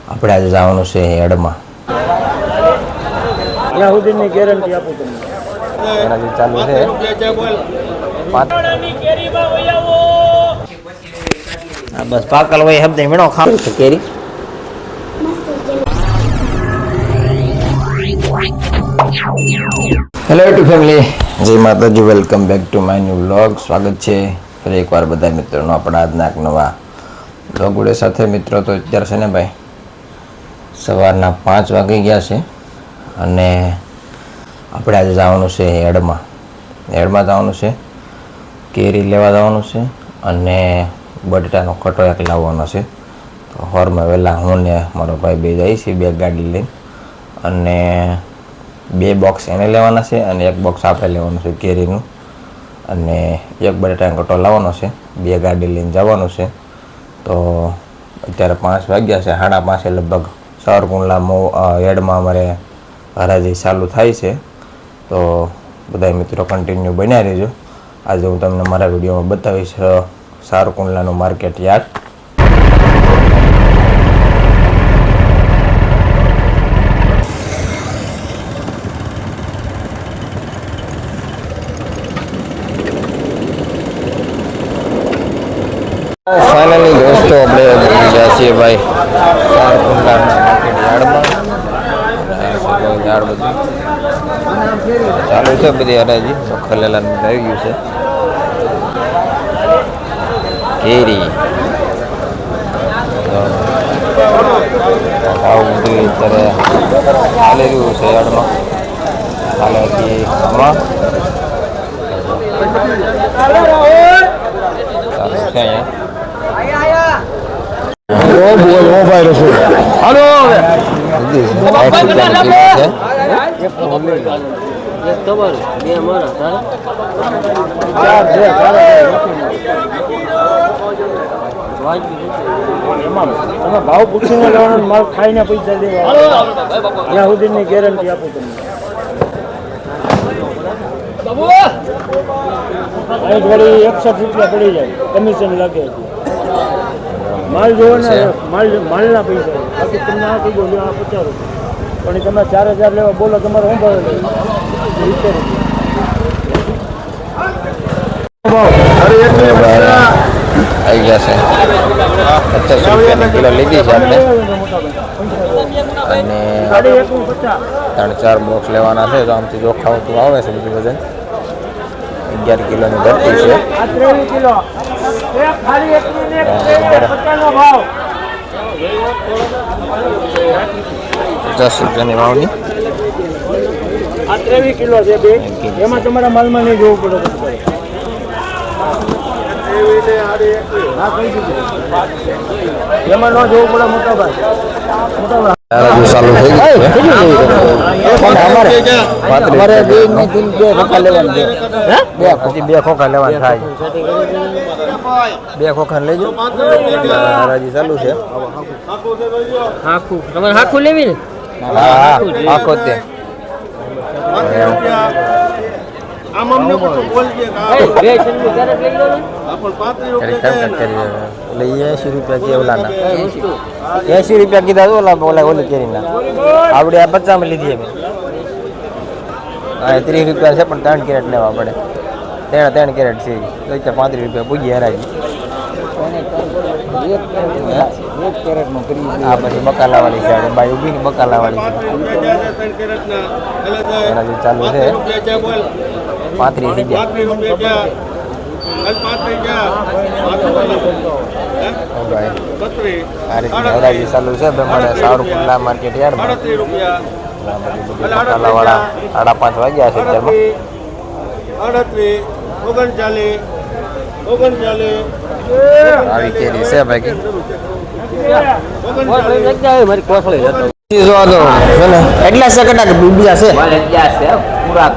આપણે આજે જવાનું છે હેડમાં. ત્યાં સુધીની ગેરંટી આપું તમને. હરાજી ચાલુ છે. બસ પાકલ હોય શબ્દ મેળો ખાવ છે કેરી. હેલો ટુ ફેમિલી, જય માતાજી, welcome back to my new vlog. સ્વાગત છે ફરી એકવાર બધા મિત્રોનો આપણા આજના એક નવા વ્લોગ વિડીયો સાથે. મિત્રો તો અત્યારે છે ને ભાઈ સવારના 5 વાગી ગયા છે અને આપણે આજે જવાનું છે હેડમાં જવાનું છે, કેરી લેવા જવાનું છે અને બટેટાનો કટો એક લાવવાનો છે. તો હોરમાં વહેલા હું ને મારો ભાઈ બે જાય છે, બે ગાડી લઈને, અને 2 બોક્સ એને લેવાના છે અને 1 બોક્સ આપણે લેવાનું છે કેરીનું, અને 1 બટેટાનો કટો લાવવાનો છે. 2 ગાડી લઈને જવાનું છે. તો અત્યારે 5 વાગ્યા છે, 5:30 લગભગ સાવરકુંડલા હેડમાં અમારે હરાજી ચાલુ થાય છે. તો બધા મિત્રો કન્ટિન્યુ બન્યા રહેજો. આજે હું તમને મારા વિડીયોમાં બતાવીશ સાવરકુંડલાનું માર્કેટ યાર્ડ. ફાઇનલી દોસ્તો આપણે ગયા છીએ ભાઈ સાવરકુંડલાના માર્કેટ યાર્ડમાં. યાર્ડ બધું ચાલુ છે, બધી હરાજી ખલેલાનું આવી ગયું છે. કેરી ભાવ બધું અત્યારે ચાલી રહ્યું છે યાર્ડમાં. ચાલે હતી આમાં ચાલુ છે અહીંયા. તમે ભાવ પૂછીને લેવાનો, માલ ખાઈને પૈસા દેવા, ત્યાં સુધીની ગેરંટી આપું તમને. અહીં વળી 61 રૂપિયા પડી જાય, કમિશન લાગે. માલ જોવો ને, માલના પૈસા. બાકી તમને આ કહી દો 50 રૂપિયા, પણ તમે 4000 લેવા બોલો, તમારે શું ભાવ લે? 70 આવી ગયા છે. 50 રૂપિયાની કિલો લીધી છે આપણે, અને 3-4 બોક્સ લેવાના છે. તો આમથી ચોખ્ખા તો આવે છે બધું વજન. 11 કિલોની ભરતી છે. 50 રૂપિયાની ભાવની 23 કિલો છે બે. એમાં તમારા માલમાં નહીં જોવું પડે. એમાં ન જોવું પડે મોટા ભાઈ. ચાલુ થઈ ગયું બે ખોખા લેવાના થાય. 2 ખોખા લેજો. હરાજી ચાલુ છે. તમારે હાખું લેવી ને? હા, આખો તે એટલે 80 રૂપિયા કે ઓલાના 80 રૂપિયા કીધા ઓલી કેરીના. આવડે આ 50 લીધી અમે. હા, 30 રૂપિયા છે, પણ 3 કેરેટ લેવા પડે. 3 કેરેટ છે તો 35 રૂપિયા પૂજી હરાજી. આ પછી બકાલાવાળી છે, બાઈ ઉભી બકાલાવાળી છે. હરાજી ચાલુ છે. 35 થઈ ગયા. આ રીતની હરાજી ચાલુ છે મારે સાવરકુંડલા માર્કેટ યાર્ડમાં. બકાલાવાળા 5:30 વાગ્યા છે અત્યારમાં. 39 આવી કેરી છે ભાઈ. એટલા સેકન્ડ બીજા છે પૂરા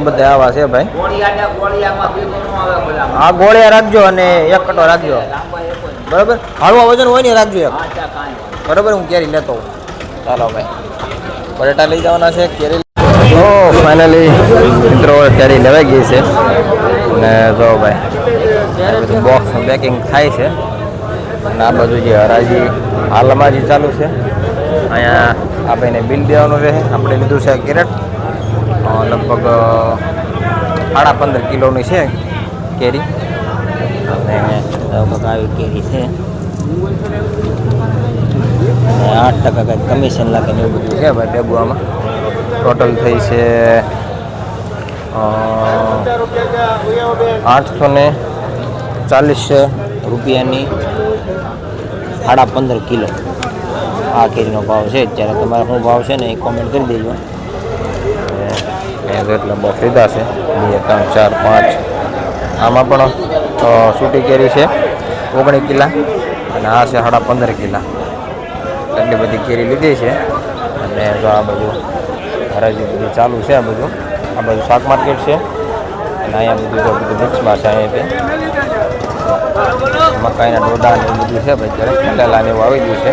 બધા આવા છે ભાઈ. આ ગોળિયા રાખજો અને 1 કટો રાખજો, બરાબર? હળવા વજન હોય ને રાખજો એક, બરાબર? હું કેરી લેતો. ચાલો ભાઈ, બટેટા લઈ જવાના છે, કેરી. તો ફાઇનલી મિત્રો કેરી લેવાઈ ગઈ છે અને જો ભાઈ બધું બોક્સ પેકિંગ થાય છે. અને આ બાજુ જે હરાજી હાલમાં જે ચાલુ છે અહીંયા આ ભાઈને બિલ દેવાનું રહે. આપણે લીધું છે કેરેટ લગભગ 15.5 કિલોની છે કેરી અને લગભગ આવી કેરી છે અને 8% કંઈક કમિશન લાગે ને એવું બધું છે ભાઈ ડેબુઆમાં. ટોટલ થઈ છે 840 રૂપિયાની 15.5 કિલો આ કેરીનો ભાવ છે. અત્યારે તમારે શું ભાવ છે ને એ કોમેન્ટ કરી દેજો. એટલા બહુ લીધા છે 2, 3, 4, 5. આમાં પણ સૂટી કેરી છે 19 કિલા અને આ છે 15.5 કિલા. એટલી બધી કેરી લીધી છે. અને જો આ બાજુ હરાજી બધી ચાલુ છે. આ બાજુ શાક માર્કેટ છે અને અહીંયા બધું મિક્સમાં છે. અહીંયા મકાઈના ડોડા ને એવું બધું છે ભાઈ. ત્યારે કટેલા ને એવું આવી ગયું છે.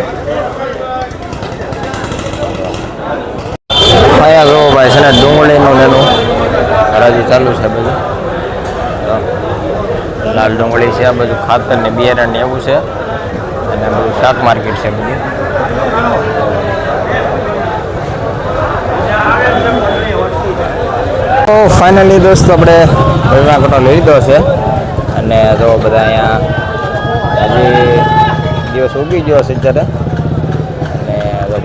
અહીંયા જો ભાઈ છે ને ડુંગળીનું એનું હરાજી ચાલુ છે બધું. લાલ ડુંગળી છે આ બધું ખાતર ને બિયારણ ને એવું છે અને બધું શાક માર્કેટ છે બધી. તો ફાઇનલી દોસ્તો આપણે વેવા કટો લઈ લીધો છે અને જો બધા અહીંયા હજી દિવસ ઉગી ગયો છે અત્યારે. અને જો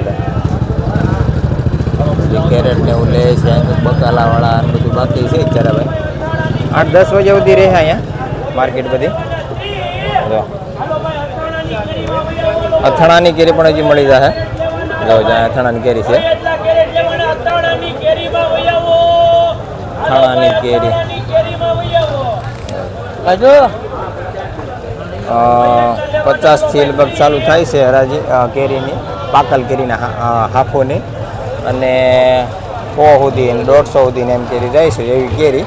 બધા કેરેટ ને એવું લે છે બકાલાવાળા અને બધું બાકી છે અત્યારે ભાઈ. 8-10 વાગ્યા સુધી રહે અહીંયા માર્કેટ બધી. જો અથાણાની કેરી પણ હજી મળી જશે. જો જ્યાં અથાણાની કેરી છે અથાણાની કેરી 50 થી લગભગ ચાલુ થાય છે હરાજી કેરીની, પાકલ કેરીના હાફોની અને 100 સુધી અને 150 સુધીની એમ કેરી જાય છે એવી કેરી.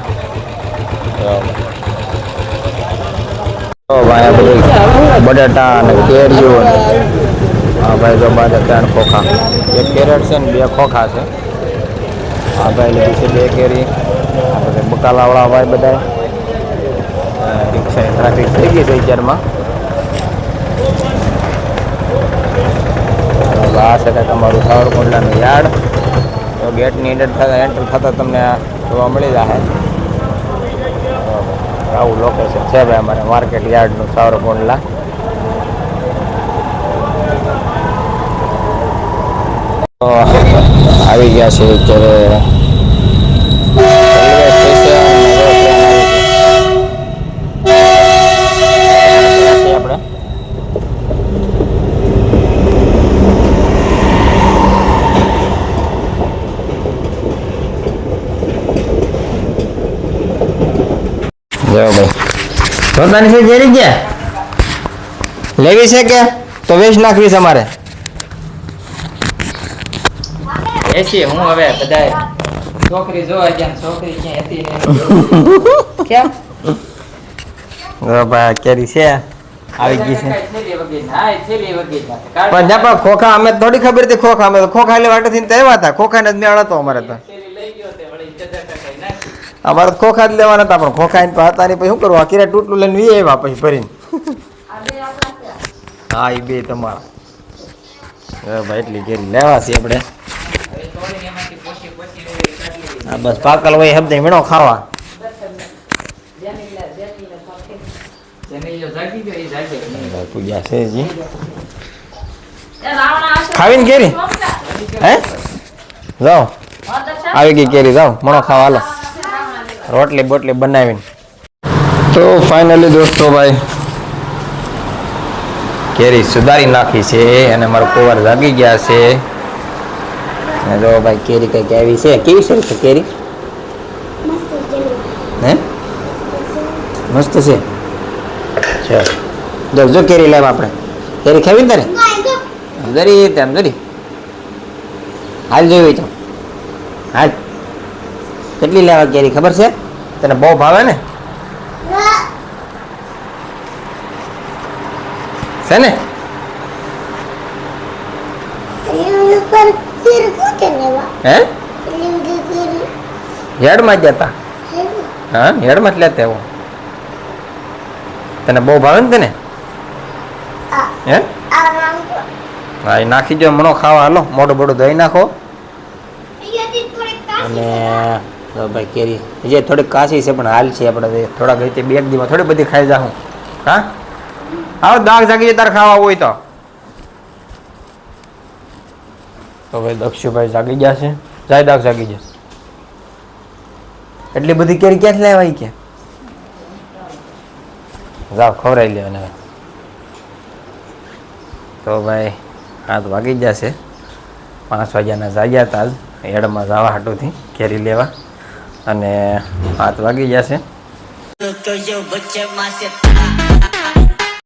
ભાઈ બધું બટાટા અને કેરીઓ હા ભાઈ જો બાદ 3 ખોખા, 1 કેરેટ છે ને 2 ખોખા છે. આ ભાઈ લીધી છે 2 કેરી. આ બધા બકાલાવાળા ભાઈ બધા રિક્ષા ટ્રાફિક થઈ ગઈ છે અત્યારમાં. આ છે કે તમારું સાવરકુંડલાનું યાર્ડ. તો ગેટની એન્ટર થતાં તમને જોવા મળી જશે. આવું લોકેશન છે ભાઈ અમારે માર્કેટ યાર્ડનું સાવરકુંડલા. આવી ગયા છે અત્યારે આપણે જો ભાઈ પોતાની છે જેરી ગયા લેવી છે કે તો વેચ નાખવી છે અમારે. એસી હું હવે બધાય છોકરી જોવા ગયા, છોકરી ક્યાં હતી ને કેમ જો ભાઈ કેરી છે આવી ગઈ છે. થેલી વગી ના થેલી વગી પણ જાપા ખોખા અમે થોડી ખબર હતી. ખોખા અમે તો ખોખા એટલે વાટેથી તો આવ્યા હતા. ખોખા ને જ મેળ હતો અમારે તો. થેલી લઈ ગયો તે વળી જજા કાકા નાખી. અમારે તો ખોખા જ લેવાના હતા પણ ખોખા એને હતા નહીં. પછી શું કરવું? કિરા ટૂટલું લઈને વી આવ્યા પછી ભરીને. હા એ બે તમારા ભાઈ એટલી કેરી લેવા છે આપણે. હવે તોડીને એમાંથી પોછી પોછી લઈ કાઢી હા બસ પાકલ હોય શબ્દ વીણો ખાવા. જેને જો જાગી ગયો એ જાગે ભાઈ પૂજા છે જી ખાવીને કેરી હે જાઓ આવી ગઈ કેરી જાઓ મણો ખાવા હાલો રોટલી બોટલી બનાવીને. તો ફાઇનલી દોસ્તો ભાઈ કેરી સુધારી નાખી છે અને મારો કુંવર જાગી ગયા છે. અને જો ભાઈ કેરી કઈક આવી છે. કેવી છે કેરી? હે મસ્ત છે. ચાલ જો જો કેરી લેવા આપણે કેરી ખાવી ને તારે જરી તેમ જરી હાલ જોઈ તો હાલ કેટલી લેવા કેરી ખબર છે તને? બહુ ભાવે ને છે ને? હે હેડમાં જ જતા? હા હેડમાં જ લેતા એવું. તને બહુ ભાવે ને તને? હે હા એ નાખી દો મણો ખાવા હાલો મોઢું બોડું ધોઈ નાખો અને તો ભાઈ કેરી જે થોડીક કાચી છે પણ હાલ છે આપણે થોડાક રીતે બે એક દીમાં થોડી બધી ખાઈ જાઉં હા આવો દાગ જાગી જાય તારે ખાવા હોય તો ભાઈ દક્ષુભાઈ જાગી ગયા છે જાય દાગ જાગી જાય એટલી બધી કેરી ક્યાંથી લેવાય કે જાઓ ખવડાવી લેવાને હવે તો ભાઈ 7 વાગી જશે 5 વાગ્યાના જાગ્યા હતા એડમાં જવા હાટુથી કેરી લેવા અને 7 વાગી જશે तो जो बच्चे माँ से